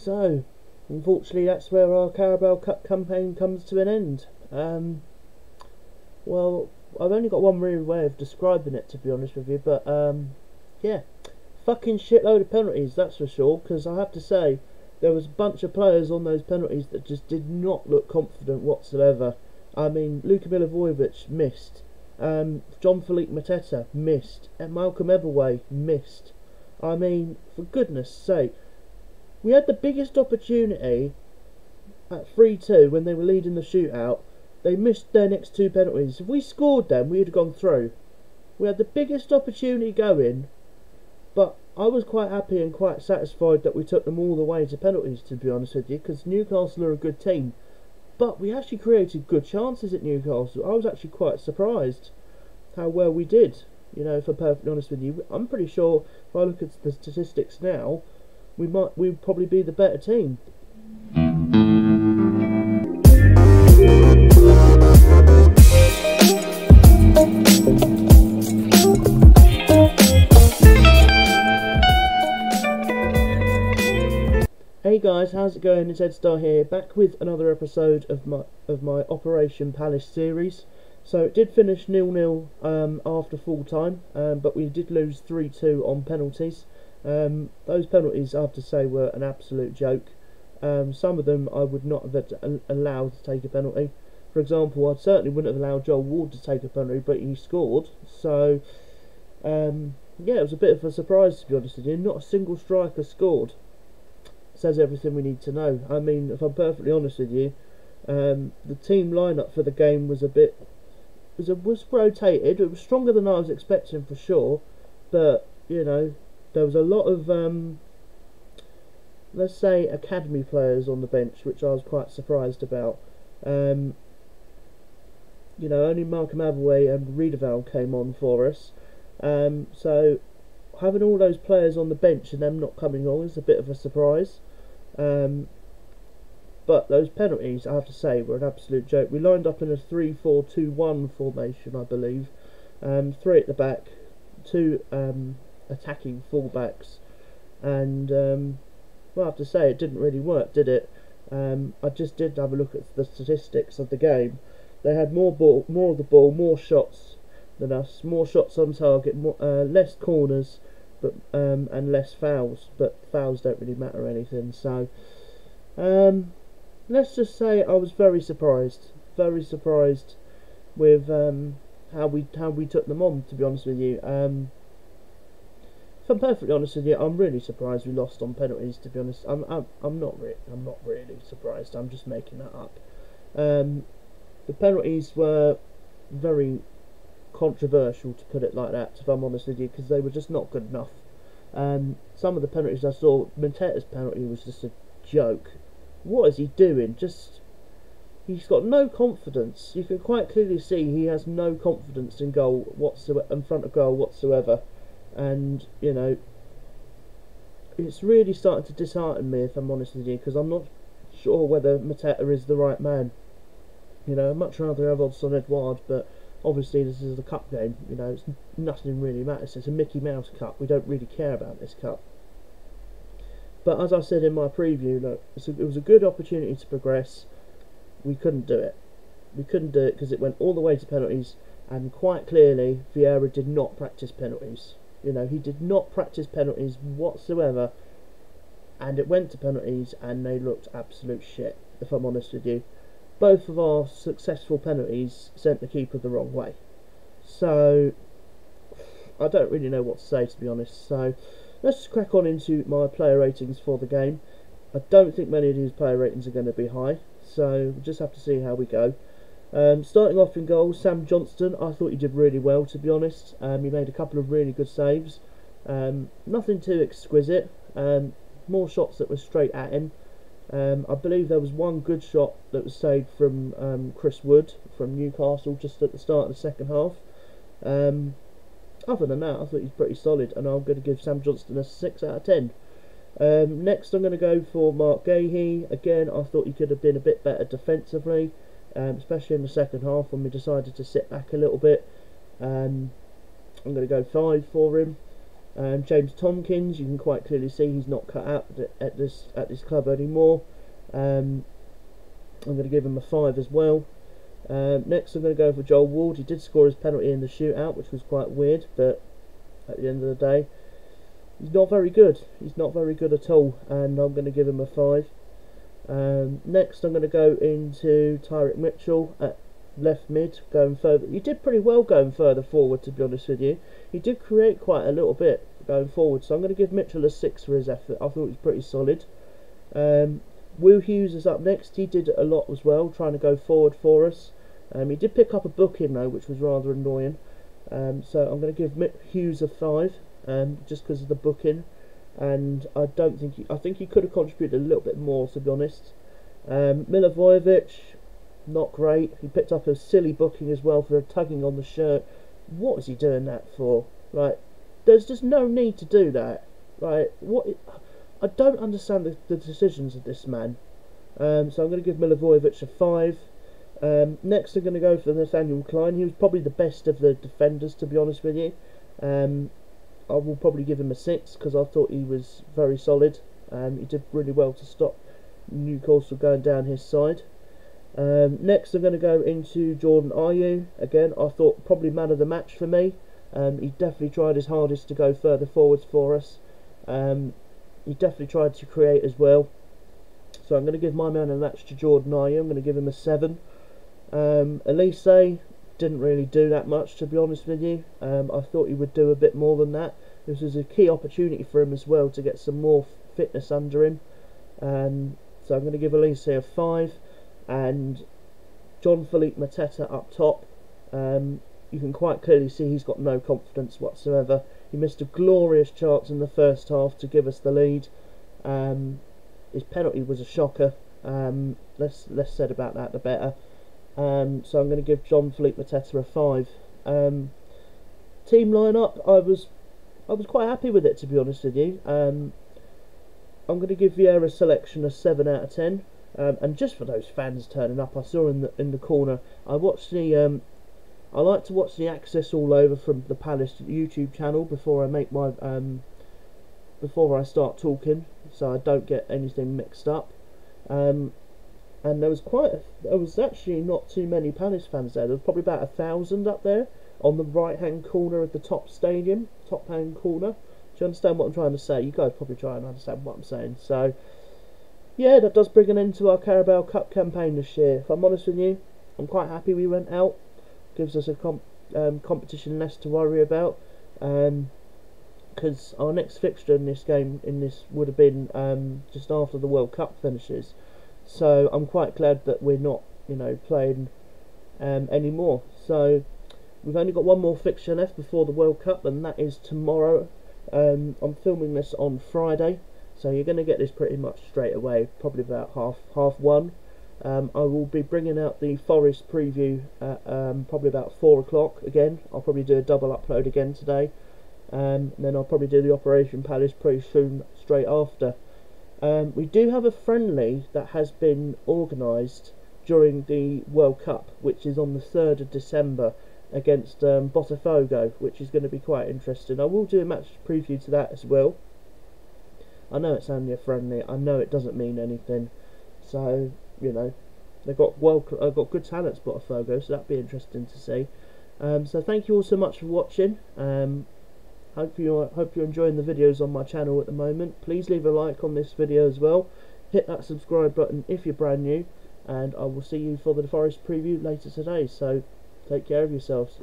So, unfortunately, that's where our Carabao Cup campaign comes to an end. Well, I've only got one real way of describing it, to be honest with you, but yeah, fucking shitload of penalties, that's for sure. Because I have to say, there was a bunch of players on those penalties that just did not look confident whatsoever. I mean, Luka Milivojevic missed. John-Philippe Mateta missed. And Malcolm Eberway missed. I mean, for goodness sake, we had the biggest opportunity at 3-2 when they were leading the shootout. They missed their next two penalties. If we scored them, we'd have gone through. We had the biggest opportunity going, but I was quite happy and quite satisfied that we took them all the way to penalties, to be honest with you, because Newcastle are a good team. But we actually created good chances at Newcastle. I was actually quite surprised how well we did. You know, if I'm perfectly honest with you, I'm pretty sure if I look at the statistics now, we'd probably be the better team. Hey guys, how's it going? It's Edstar here, back with another episode of my Operation Palace series. So it did finish 0-0 after full time, but we did lose 3-2 on penalties. Those penalties, I have to say, were an absolute joke. Some of them I would not have allowed to take a penalty. For example, I certainly wouldn't have allowed Joel Ward to take a penalty, but he scored. So yeah, it was a bit of a surprise, to be honest with you. Not a single striker scored. Says everything we need to know. I mean, if I'm perfectly honest with you, the team lineup for the game was was rotated. It was stronger than I was expecting for sure, but you know, there was a lot of let's say academy players on the bench, which I was quite surprised about. You know, only Malcolm Eberway and Riedewald came on for us, so having all those players on the bench and them not coming on is a bit of a surprise. But those penalties, I have to say, were an absolute joke. We lined up in a 3-4-2-1 formation, I believe. 3 at the back, 2 attacking fullbacks, and well, I have to say, it didn't really work, did it? I just did have a look at the statistics of the game. They had more of the ball, more shots than us, more shots on target, less corners, but and less fouls. But fouls don't really matter or anything. So let's just say I was very surprised with how we took them on. To be honest with you, if I'm perfectly honest with you, I'm really surprised we lost on penalties. To be honest, I'm not really surprised. I'm just making that up. The penalties were very controversial, to put it like that, if I'm honest with you, because they were just not good enough. Some of the penalties I saw, Mateta's penalty was just a joke. What is he doing? He's got no confidence. You can quite clearly see he has no confidence in goal whatsoever, in front of goal whatsoever, and you know, it's really starting to dishearten me, if I'm honest with you, because I'm not sure whether Mateta is the right man. You know, I'd much rather have odds on Edouard, but obviously this is a cup game, you know, nothing really matters. It's a Mickey Mouse Cup. We don't really care about this cup. But as I said in my preview, look, it was a good opportunity to progress. We couldn't do it. We couldn't do it because it went all the way to penalties, and quite clearly Vieira did not practice penalties. You know, he did not practice penalties whatsoever, and it went to penalties and they looked absolute shit, if I'm honest with you. Both of our successful penalties sent the keeper the wrong way. So I don't really know what to say, to be honest. So let's just crack on into my player ratings for the game. I don't think many of these player ratings are going to be high, so we'll just have to see how we go. Starting off in goal, Sam Johnston. I thought he did really well, to be honest. He made a couple of really good saves. Nothing too exquisite. More shots that were straight at him. I believe there was one good shot that was saved from Chris Wood from Newcastle just at the start of the second half. Other than that, I thought he's pretty solid, and I'm going to give Sam Johnston a 6 out of 10. Next, I'm going to go for Mark Gahey. Again, I thought he could have been a bit better defensively, especially in the second half when we decided to sit back a little bit. I'm going to go 5 for him. James Tompkins, you can quite clearly see he's not cut out at this club anymore. I'm going to give him a 5 as well. Next I'm going to go for Joel Ward. He did score his penalty in the shootout, which was quite weird, but at the end of the day, he's not very good. He's not very good at all, and I'm going to give him a 5. Next I'm going to go into Tyrick Mitchell at left mid, going further. He did pretty well going further forward, to be honest with you. He did create quite a little bit going forward, so I'm going to give Mitchell a 6 for his effort. I thought he was pretty solid. Will Hughes is up next. He did a lot as well, trying to go forward for us. He did pick up a booking though, which was rather annoying. So I'm going to give Hughes a 5, just because of the booking. And I think he could have contributed a little bit more, to be honest. Milivojevic, not great. He picked up a silly booking as well for tugging on the shirt. What was he doing that for? Like, there's just no need to do that. Like, I don't understand the decisions of this man. So I'm going to give Milivojevic a 5. Next I'm going to go for Nathaniel Klein. He was probably the best of the defenders, to be honest with you. I will probably give him a 6 because I thought he was very solid. He did really well to stop Newcastle going down his side. Next I'm going to go into Jordan Ayew. Again, I thought probably man of the match for me. He definitely tried his hardest to go further forwards for us. He definitely tried to create as well. So I'm going to give my man of the match to Jordan Ayew. I'm going to give him a 7. Elise didn't really do that much, to be honest with you. I thought he would do a bit more than that. This was a key opportunity for him as well to get some more fitness under him. So I'm going to give Elise a 5. And Jean-Philippe Mateta up top. You can quite clearly see he's got no confidence whatsoever. He missed a glorious chance in the first half to give us the lead. His penalty was a shocker. Less said about that, the better. So I'm going to give Jean-Philippe Mateta a 5. Team lineup, I was quite happy with it, to be honest with you. I'm going to give Vieira's selection a 7 out of 10. And just for those fans turning up, I saw in the corner. I watched the. I like to watch the access all over from the Palace YouTube channel before I make my before I start talking, so I don't get anything mixed up. And there was actually not too many Palace fans there. There was probably about 1,000 up there on the right hand corner of the top hand corner. Do you understand what I'm trying to say? You guys probably try and understand what I'm saying. So yeah, that does bring an end to our Carabao Cup campaign this year. If I'm honest with you, I'm quite happy we went out. Gives us a competition less to worry about. Because our next fixture in this would have been just after the World Cup finishes. So I'm quite glad that we're not, playing anymore. So we've only got one more fixture left before the World Cup, and that is tomorrow. I'm filming this on Friday, so you're going to get this pretty much straight away, probably about half 1. I will be bringing out the Forest preview at probably about 4 o'clock again. I'll probably do a double upload again today. And then I'll probably do the Operation Palace pretty soon straight after. We do have a friendly that has been organised during the World Cup, which is on the 3rd of December against Botafogo, which is going to be quite interesting. I will do a match preview to that as well. I know it's only a friendly, I know it doesn't mean anything, so they've got good talents, Botafogo, so that'd be interesting to see. So thank you all so much for watching. Hope you're enjoying the videos on my channel at the moment. Please leave a like on this video as well. Hit that subscribe button if you're brand new, and I will see you for the Forest preview later today. So take care of yourselves.